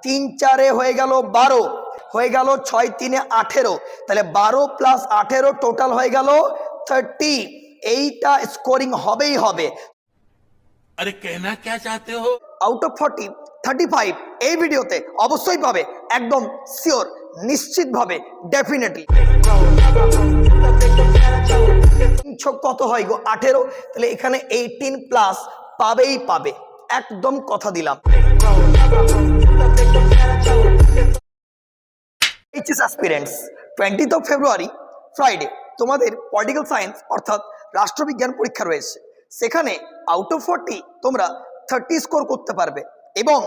তিন চারে হয়ে গেল 12, হয়ে গেল 6 3 18, তাহলে 12 প্লাস 18 টোটাল হয়ে গেল 30। এইটা স্কোরিং হবেই হবে। अरे कहना क्या चाहते हो? আউট অফ 40 35 এই ভিডিওতে অবশ্যই পাবে, একদম শিওর, নিশ্চিতভাবে, ডেফিনেটলি। কত হয় গো? 18, তাহলে এখানে 18 প্লাস পাবেই পাবে, একদম কথা দিলাম। HS aspirants 20th of February Friday তোমাদের পলিটিক্যাল সায়েন্স অর্থাৎ রাষ্ট্রবিজ্ঞান পরীক্ষা রয়েছে। সেখানে আউট অফ 40 তোমরা 30 স্কোর করতে পারবে। এবং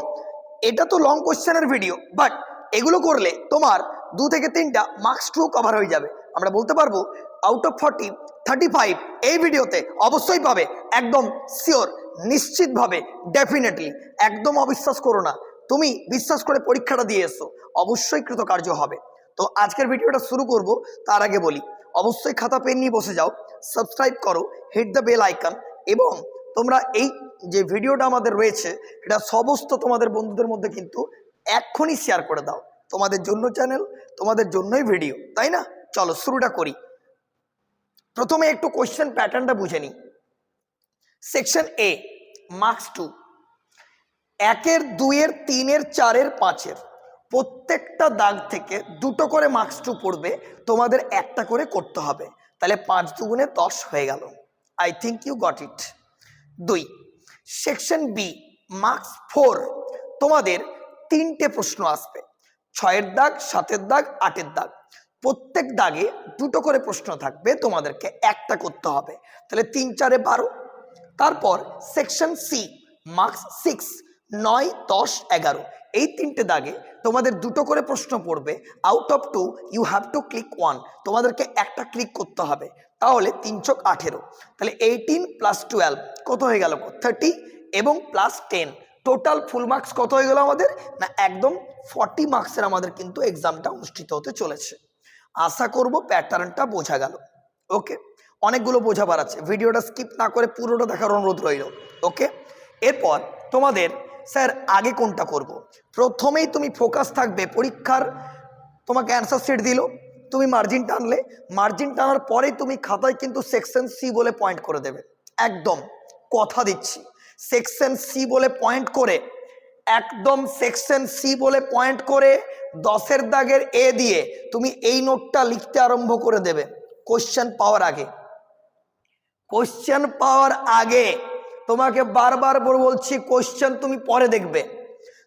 এটা তো লং কোশ্চেনের ভিডিও, বাট এগুলো করলে তোমার 2 থেকে 3টা মার্কস টু কভার হয়ে যাবে। আমরা বলতে পারবো আউট অফ 40 35 এই ভিডিওতে অবশ্যই পাবে, একদম শিওর, নিশ্চিতভাবে, ডেফিনেটলি। একদম অবিশ্বাস করো না, তুমি বিশ্বাস করে পরীক্ষাটা দিয়ে এসো, অবশ্যই কৃতকার্য হবে। তো আজকের ভিডিওটা শুরু করব, তার আগে বলি অবশ্যই খাতা পেন নিয়ে বসে যাও, সাবস্ক্রাইব করো, হিট দ্য বেল আইকন, এবং তোমরা এই যে ভিডিওটা আমাদের রয়েছে এটা সমস্ত তোমাদের বন্ধুদের মধ্যে কিন্তু এক্ষুনি শেয়ার করে দাও। তোমাদের জন্য চ্যানেল, তোমাদের জন্যই ভিডিও, তাই না? চলো শুরুটা করি। প্রথমে একটু কোশ্চেন প্যাটার্নটা বুঝে নিই। সেকশন এ, মার্কস 2, 1 2 3 4 5 প্রত্যেকটা দাগ থেকে 2টো করে মার্কস 2 পড়বে, তোমাদের একটা করে করতে হবে। তাহলে 5 2 10 হয়ে গেল। I think you got it. 2, section B, marks 4, তোমাদের 3টে প্রশ্ন আসবে, 6 দাগ, 7 দাগ, 8 দাগ। প্রত্যেক দাগে 2টো করে প্রশ্ন থাকবে, তোমাদেরকে একটা করতে হবে। তাহলে 3 4 12। তারপর সেকশন সি, মার্কস 6, 9 10 11, এই 3টে দাগে তোমাদের 2টো করে প্রশ্ন পড়বে। Out of 2 you have to click 1, তোমাদেরকে একটা ক্লিক করতে হবে। তাহলে 3 × 18, তাহলে 18 প্লাস 12 কত হয়ে গেল? 30, এবং প্লাস 10, টোটাল ফুল মার্কস কত হয়ে গেল আমাদের? না একদম 40 মার্কসের আমাদের কিন্তু এক্সামটা অনুষ্ঠিত হতে চলেছে। আশা করব প্যাটার্নটা বোঝা গেল। ওকে, অনেকগুলো বোঝাবার আছে, ভিডিওটা স্কিপ না করে পুরোটা দেখার অনুরোধ রইল। ওকে, এরপর তোমাদের স্যার আগে কোনটা করব? প্রথমেই তুমি ফোকাস থাকবে পরীক্ষার, তোমাকে অ্যান্সার শিট দিল, তুমি মার্জিন টানলে, মার্জিন টানার পরেই তুমি খাতায় কিন্তু সেকশন সি বলে পয়েন্ট করে দেবে। একদম কথা দিচ্ছি, সেকশন সি বলে পয়েন্ট করে, একদম সেকশন সি বলে পয়েন্ট করে 10 দাগের এ দিয়ে তুমি এই নোটটা লিখতে আরম্ভ করে দেবে। কোশ্চেন পাওয়ার আগে, কোশ্চেন পাওয়ার আগে তোমাকে বারবার বলছি, কোশ্চেন তুমি পরে দেখবে।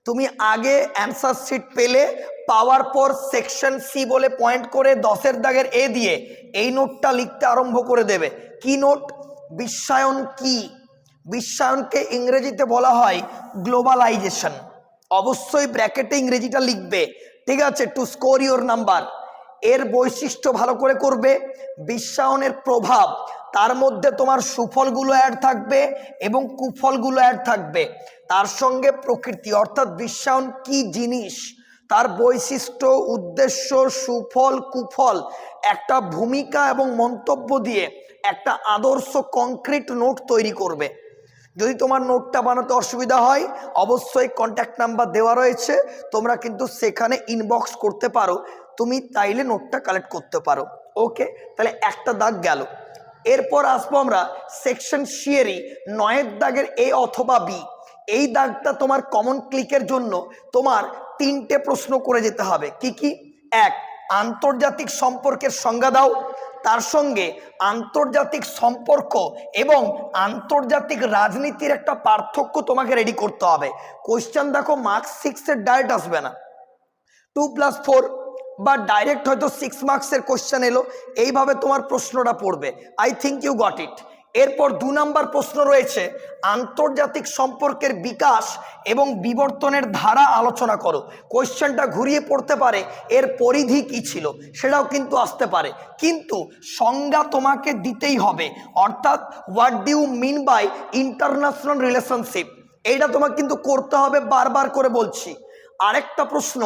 তুমি আগে অ্যান্সার শিট পেলে, পাওয়ার পর সেকশন সি বলে পয়েন্ট করে 10 দাগের এ দিয়ে এই নোটটা লিখতে আরম্ভ করে দেবে। কি নোট? বিশ্বায়ন কি? বিশ্বায়নকে ইংরেজিতে বলা হয় গ্লোবালাইজেশন। অবশ্যই ব্র্যাকেটে ইংরেজিটা লিখবে, ঠিক আছে, টু স্কোর ইওর নাম্বার। এর বৈশিষ্ট্য ভালো করে করবে, বিশ্বায়নের প্রভাব, তার মধ্যে তোমার সুফলগুলো অ্যাড থাকবে এবং কুফলগুলো অ্যাড থাকবে। তার সঙ্গে প্রকৃতি অর্থাৎ বিশ্বায়ন কি জিনিস, তার বৈশিষ্ট্য, উদ্দেশ্য, সুফল, কুফল, একটা ভূমিকা এবং মন্তব্য দিয়ে একটা আদর্শ কংক্রিট নোট তৈরি করবে। যদি তোমার নোটটা বানাতে অসুবিধা হয় অবশ্যই কন্ট্যাক্ট নাম্বার দেওয়া রয়েছে, তোমরা কিন্তু সেখানে ইনবক্স করতে পারো, তুমি তাইলে নোটটা কালেক্ট করতে পারো। ওকে, তাহলে একটা দাগ গেল। এরপর আসবো আমরা সেকশন সিয়েরই 9 দাগের এ অথবা বি। এই দাগটা তোমার কমন ক্লিকের জন্য তোমার 3টে প্রশ্ন করে যেতে হবে। কি কি? 1, আন্তর্জাতিক সম্পর্কের সংজ্ঞা দাও, তার সঙ্গে আন্তর্জাতিক সম্পর্ক এবং আন্তর্জাতিক রাজনীতির একটা পার্থক্য তোমাকে রেডি করতে হবে। কোশ্চেন দেখো মার্কস 6-এর ডাইরেক্ট আসবে না, 2 + 4 বা ডাইরেক্ট হয়তো 6 মার্কসের কোশ্চেন এলো, এইভাবে তোমার প্রশ্নটা পড়বে। I think you got it. এরপর 2 নাম্বার প্রশ্ন রয়েছে, আন্তর্জাতিক সম্পর্কের বিকাশ এবং বিবর্তনের ধারা আলোচনা করো। কোশ্চেনটা ঘুরিয়ে পড়তে পারে, এর পরিধি কি ছিল সেটাও কিন্তু আসতে পারে, কিন্তু সংজ্ঞা তোমাকে দিতেই হবে। অর্থাৎ what do you mean by international relationship, এইটা তোমাকে কিন্তু করতে হবে, বারবার করে বলছি। আরেকটা প্রশ্ন,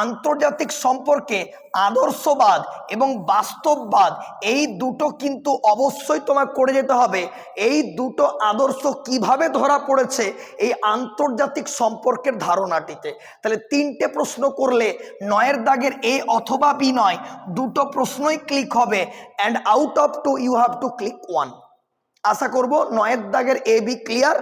আন্তর্জাতিক সম্পর্কে আদর্শবাদ এবং বাস্তববাদ এই দুটো কিন্তু অবশ্যই তোমার করে যেতে হবে। এই দুটো আদর্শ কিভাবে ধরা পড়েছে এই আন্তর্জাতিক সম্পর্কের ধারণাটিতে। তাহলে তিনটে প্রশ্ন করলে 9 দাগের এ অথবা বি নয়, দুটো প্রশ্নই ক্লিক হবে, and out of 2 you have to click 1। আশা করব 9 দাগের এ বি ক্লিয়ার,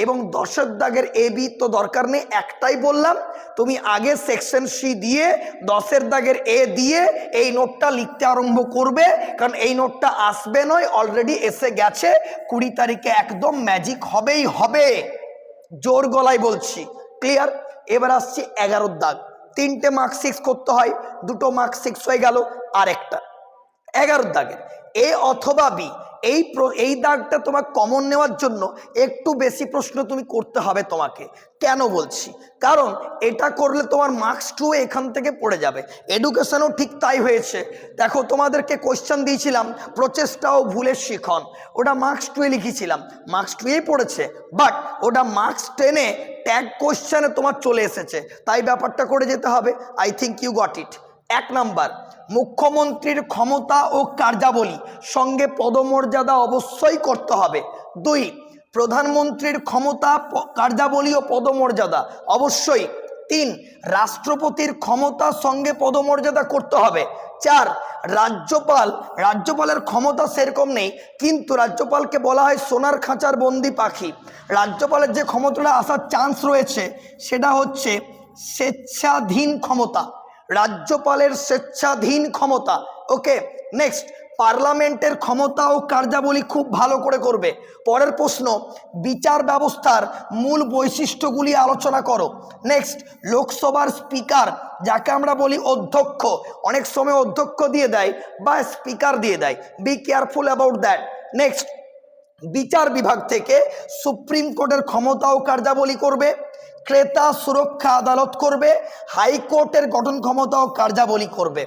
এবং 10 দাগের এ বি তো দরকার নেই, একটাই বললাম, তুমি আগে সেকশন সি দিয়ে 10 দাগের এ দিয়ে এই নোটটা লিখতে আরম্ভ করবে, কারণ এই নোটটা আসবে নয়, অলরেডি এসে গেছে। 20 তারিখে একদম ম্যাজিক হবেই হবে, জোর গলায় বলছি। ক্লিয়ার? এবার আসছি 11 দাগ। 3টে মার্ক 6 করতে হয়, 2টো মার্ক 6 হয়ে গেল, আর একটা 11 দাগের এ অথবা বি। এই দাগটা তোমার কমন নেওয়ার জন্য একটু বেশি প্রশ্ন তুমি করতে হবে তোমাকে। কেন বলছি? কারণ এটা করলে তোমার মার্কস 2 এখান থেকে পড়ে যাবে। এডুকেশনও ঠিক তাই হয়েছে। দেখো, তোমাদেরকে কোয়েশ্চেন দিয়েছিলাম প্রচেষ্টাও ভুলের শিখন, ওটা মার্কস 2 লিখেছিলাম, মার্কস 2 পড়েছে, বাট ওটা মার্কস 10-এ ট্যাগ কোয়েশ্চেনে তোমার চলে এসেছে, তাই ব্যাপারটা করে যেতে হবে। I think you got it. 1 number, মুখ্যমন্ত্রীর ক্ষমতা ও কার্যাবলী সঙ্গে পদমর্যাদা অবশ্যই করতে হবে। 2, প্রধানমন্ত্রীর ক্ষমতা, কার্যাবলী ও পদমর্যাদা অবশ্যই। 3, রাষ্ট্রপতির ক্ষমতা সঙ্গে পদমর্যাদা করতে হবে। 4, রাজ্যপালের ক্ষমতা সেরকম নেই, কিন্তু রাজ্যপালকে বলা হয় সোনার খাঁচার বন্দি পাখি। রাজ্যপালের যে ক্ষমতাটা আসার চান্স রয়েছে সেটা হচ্ছে স্বেচ্ছাধীন ক্ষমতা, রাজ্যপালের স্বেচ্ছাধীন ক্ষমতা। ওকে, নেক্সট, পার্লামেন্টের ক্ষমতা ও কার্যাবলী খুব ভালো করে করবে। পরের প্রশ্ন, বিচার ব্যবস্থার মূল বৈশিষ্ট্যগুলি আলোচনা করো। নেক্সট, লোকসভার স্পিকার যাকে আমরা বলি অধ্যক্ষ, অনেক সময় অধ্যক্ষ দিয়ে দেয় বা স্পিকার দিয়ে দেয়, be careful about that. Next, বিচার বিভাগ থেকে সুপ্রিম কোর্টের ক্ষমতা ও কার্যাবলী করবে, ক্রেতা সুরক্ষা আদালত করবে, হাইকোর্টের গঠন ক্ষমতা ও কার্যাবলী করবে।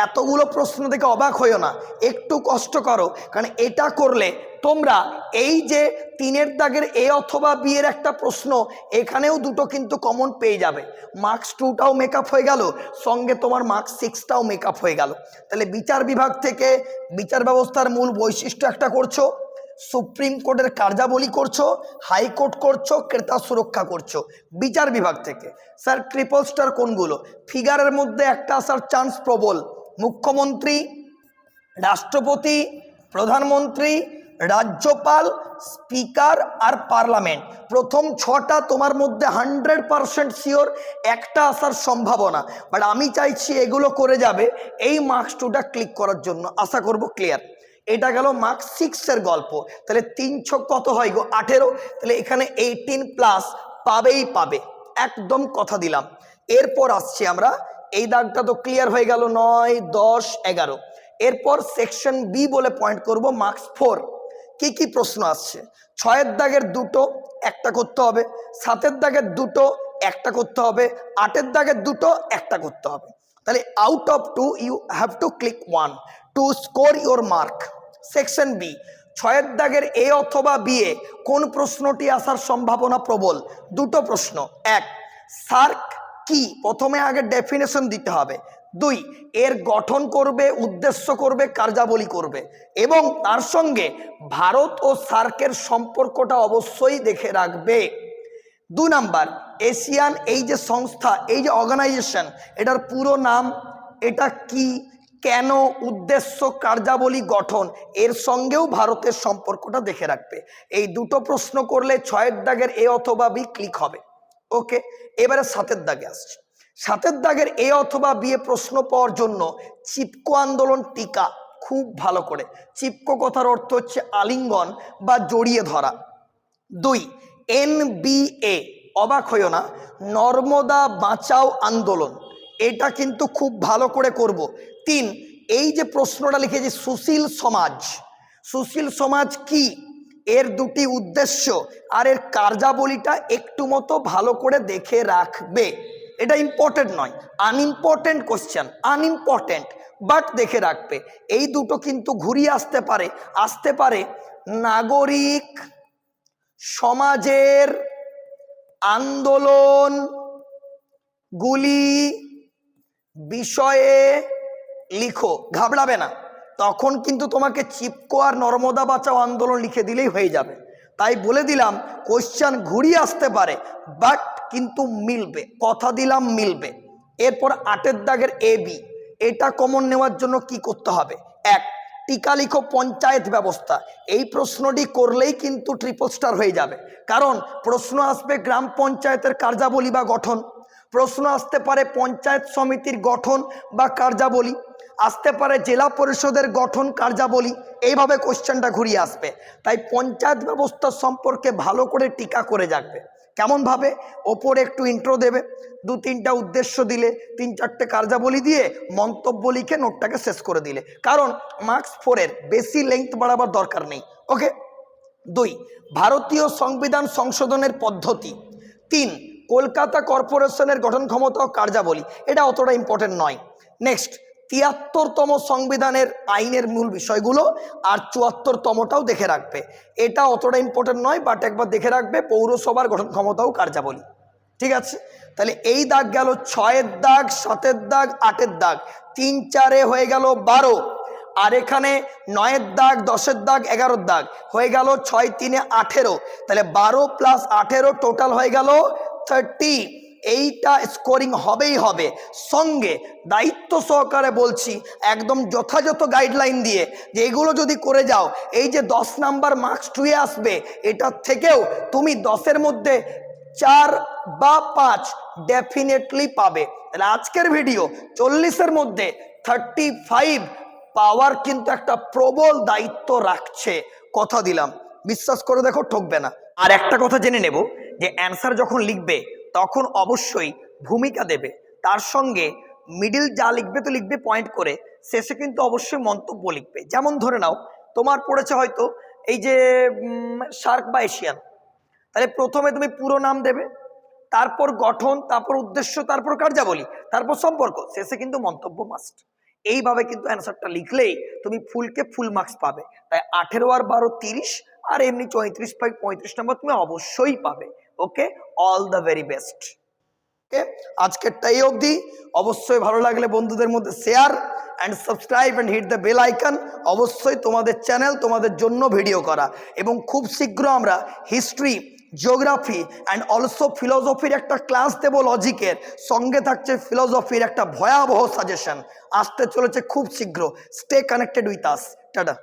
এতগুলো প্রশ্ন থেকে অবাক হইও না, একটু কষ্ট করো, কারণ এটা করলে তোমরা এই যে 3 দাগের এ অথবা বি এর একটা প্রশ্ন, এখানেও দুটো কিন্তু কমন পেয়ে যাবে। মার্কস 2টাও মেকআপ হয়ে গেল, সঙ্গে তোমার মার্কস 6টাও মেকআপ হয়ে গেল। তাহলে বিচার বিভাগ থেকে বিচার ব্যবস্থার মূল বৈশিষ্ট্য একটা করছো, সুপ্রিম কোর্টের কার্যাবলী করছো, হাইকোর্ট করছো, ক্রেতা সুরক্ষা করছো বিচার বিভাগ থেকে। স্যার ট্রিপল স্টার কোনগুলো? ফিগারের মধ্যে একটা আসার চান্স প্রবল, মুখ্যমন্ত্রী, রাষ্ট্রপতি, প্রধানমন্ত্রী, রাজ্যপাল, স্পিকার আর পার্লামেন্ট। প্রথম 6টা তোমার মধ্যে 100% শিওর একটা আসার সম্ভাবনা, বাট আমি চাইছি এগুলো করে যাবে এই মার্কস 2টা ক্লিক করার জন্য। আশা করব ক্লিয়ার। এটা গেল মার্কস 6-এর গল্প। তাহলে 3 ছক কত হয় গো? 18। তাহলে এখানে 18+ পাবেই পাবে, একদম কথা দিলাম। এরপর আসছি আমরা, এই দাগটা তো ক্লিয়ার হয়ে গেল, 9, 10, 11। এরপর সেকশন বি বলে পয়েন্ট করব, মার্কস 4। কি কি প্রশ্ন আসছে? 6 দাগের 2টো একটা করতে হবে, 7 দাগের 2টো একটা করতে হবে, 8 দাগের 2টো একটা করতে হবে। তাহলে out of 2 you have to click 1 to score your mark. Section B, 6 দাগের এ অথবা বি এ কোন প্রশ্নটি আসার সম্ভাবনা প্রবল? দুটো প্রশ্ন। 1, সার্ক কি? প্রথমে আগে ডেফিনেশন দিতে হবে। 2, এর গঠন করবে, উদ্দেশ্য করবে, কার্যাবলী করবে, এবং তার সঙ্গে ভারত ও সার্কের সম্পর্কটা অবশ্যই দেখে রাখবে। 2 নাম্বার, এশিয়ান এই যে সংস্থা, এই যে অর্গানাইজেশন, এটার পুরো নাম, এটা কি, কেন, উদ্দেশ্য, কার্যাবলী, গঠন, এর সঙ্গেও ভারতের সম্পর্কটা দেখে রাখবে। এই দুটো প্রশ্ন করলে 6 দাগের এ অথবা বি ক্লিক হবে। ওকে, এবারে 7 দাগে আসছে। 7 দাগের এ অথবা বি এ প্রশ্ন পাওয়ার জন্য চিপকো আন্দোলন টিকা খুব ভালো করে। চিপকো কথার অর্থ হচ্ছে আলিঙ্গন বা জড়িয়ে ধরা। 2, NBA, অবাক হইও না, নর্মদা বাঁচাও আন্দোলন, এটা কিন্তু খুব ভালো করে করব। 3, এই যে প্রশ্নটা লিখেছি সুশীল সমাজ, সুশীল সমাজ কি, এর দুটি উদ্দেশ্য আর এর কার্যাবলীটা একটু মতো ভালো করে দেখে রাখবে। এটা ইম্পর্টেন্ট নয়, আনইম্পর্টেন্ট কোশ্চেন, আনইম্পর্টেন্ট, বাট দেখে রাখবে। এই দুটো কিন্তু ঘুরিয়ে আসতে পারে নাগরিক সমাজের আন্দোলন গুলি বিষয়ে লিখো। ঘাবড়াবে না, তখন কিন্তু তোমাকে চিপকো আর নর্মদা বাঁচাও আন্দোলন লিখে দিলেই হয়ে যাবে। তাই বলে দিলাম কোশ্চেন ঘুরিয়ে আসতে পারে, বাট কিন্তু মিলবে, কথা দিলাম মিলবে। এরপর 8 দাগের এ বি, এটা কমন নেওয়ার জন্য কি করতে হবে? এক, টিকা লিখো পঞ্চায়েত ব্যবস্থা। এই প্রশ্নটি করলেই কিন্তু ট্রিপল স্টার হয়ে যাবে, কারণ প্রশ্ন আসবে গ্রাম পঞ্চায়েতের কার্যাবলী বা গঠন, প্রশ্ন আসতে পারে পঞ্চায়েত সমিতির গঠন বা কার্যাবলী, আসতে পারে জেলা পরিষদের গঠন কার্যাবলী, এইভাবে কোশ্চেনটা ঘুরিয়ে আসবে। তাই পঞ্চায়েত ব্যবস্থা সম্পর্কে ভালো করে টিকা করে যাবে। কেমনভাবে? ওপরে একটু ইন্ট্রো দেবে, 2-3টা উদ্দেশ্য দিলে, 3-4টে কার্যাবলী দিয়ে মন্তব্য লিখে নোটটাকে শেষ করে দিলে, কারণ মার্কস 4-এর বেশি লেংথ বাড়াবার দরকার নেই। ওকে। 2, ভারতীয় সংবিধান সংশোধনের পদ্ধতি। 3, কলকাতা কর্পোরেশনের গঠন ক্ষমতা ও কার্যাবলী। এটা অতটা ইম্পর্টেন্ট নয়। নেক্সট, 73তম সংবিধানের আইনের মূল বিষয়গুলো, আর 74তমটাও দেখে রাখবে। এটা অতটা ইম্পর্টেন্ট নয়, বাট একবার দেখে রাখবে পৌরসভার গঠন ক্ষমতা ও কার্যাবলী। ঠিক আছে, তাহলে এই দাগ গেল 6-এর দাগ, 7-এর দাগ, 8-এর দাগ, 3-4-এ হয়ে গেল 12, আর এখানে 9-এর দাগ, 10-এর দাগ, 11-এর দাগ হয়ে গেল 6-3-এ 18। তাহলে 12 + 18 টোটাল হয়ে গেল 30। এইটা স্কোরিং হবেই হবে। সঙ্গে দায়িত্ব সহকারে বলছি, একদম যথাযথ গাইডলাইন দিয়ে, যে এগুলো যদি করে যাও, এই যে 10 নাম্বার মার্কস 2-এ আসবে, এটার থেকেও তুমি 10-এর মধ্যে 4 বা 5 ডেফিনেটলি পাবে। তাহলে আজকের ভিডিও 40-এর মধ্যে 35 পাওয়ার কিন্তু একটা প্রবল দায়িত্ব রাখছে, কথা দিলাম। বিশ্বাস করে দেখো, ঠকবে না। আর একটা কথা জেনে নেব, যে অ্যান্সার যখন লিখবে তখন অবশ্যই ভূমিকা দেবে, তার সঙ্গে মিডিল যা লিখবে তো লিখবে পয়েন্ট করে, শেষে কিন্তু অবশ্যই মন্তব্য লিখবে। যেমন ধরে নাও তোমার পড়েছে হয়তো এই যে শার্ক বা এশিয়ান, তাহলে প্রথমে তুমি পুরো নাম দেবে, তারপর গঠন, তারপর উদ্দেশ্য, তারপর কার্যাবলী, তারপর সম্পর্ক, শেষে কিন্তু মন্তব্য মাস্ট। এইভাবে কিন্তু অ্যান্সারটা লিখলেই তুমি ফুলকে ফুল মার্কস পাবে। তাই 18 আর 12 30, আর এমনি 34/35 নম্বর তুমি অবশ্যই পাবে। Okay, all the very best. Okay, আজকেরটা এই অবধি। অবশ্যই ভালো লাগলে বন্ধুদের মধ্যে share and subscribe and hit the bell icon. অবশ্যই তোমাদের চ্যানেল, তোমাদের জন্য ভিডিও করা, এবং খুব শীঘ্র আমরা হিস্ট্রি, জিওগ্রাফি অ্যান্ড অলসো ফিলোসফির একটা ক্লাস দেব লজিকের, সঙ্গে থাকছে ফিলোসফির একটা ভয়াবহ সাজেশন আসতে চলেছে খুব শীঘ্র। Stay connected with us. Tata.